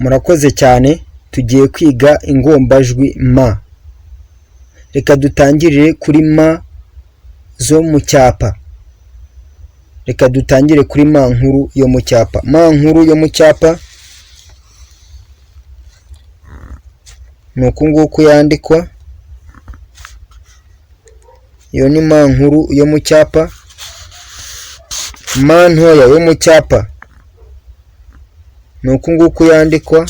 Murakoze cyane, tugiye kwiga ingombajwi ma. Reka dutangirire kuri ma zo mu cyapa. Reka dutangire kuri ma nkuru yo mu cyapa. Ma nkuru yo mu cyapa ni uku nguku yandikwa. Iyo ni ma nkuru yo mu cyapa. Ma ntoya yo mu cyapa ni uku nguku yandikwa.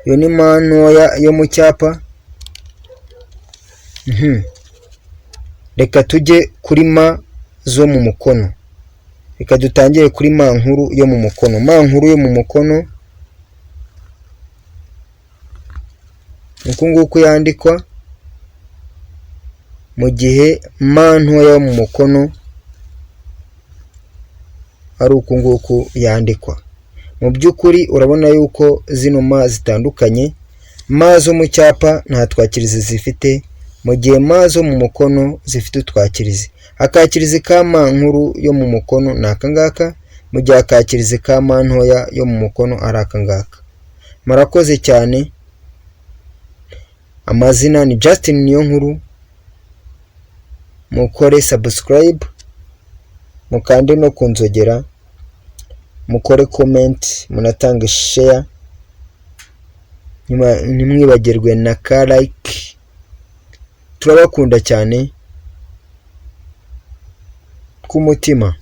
Iyo ni ma ntoya yo mu cyapa. Reka tujye kuri ma zo mu mukono. Reka dutangire kuri ma nkuru yo mu mukono. Ma nkuru yo mu mukono ni uku nguku yandikwa, mu gihe ma ntoya yo mu mukono ari uku nguku yandikwa. Mu by'ukuri urabona yuko zino ma zitandukanye. Ma zo mu cyapa nta twakirizi zifite, mu gihe ma zo mu mukono zifite utwakirizi. Akakirizi ka ma nkuru yo mu mukono ni aka ngaka, mu gihe akakirizi ka ma ntoya yo mu mukono ari aka ngaka. Murakoze cyane. Amazina ni Justin Niyonkuru. Mukore subscribe, mukande no kunzogera, mukore comment, munatange share, nimwibagirwe na ka like. Turabakunda cyane ku mutima.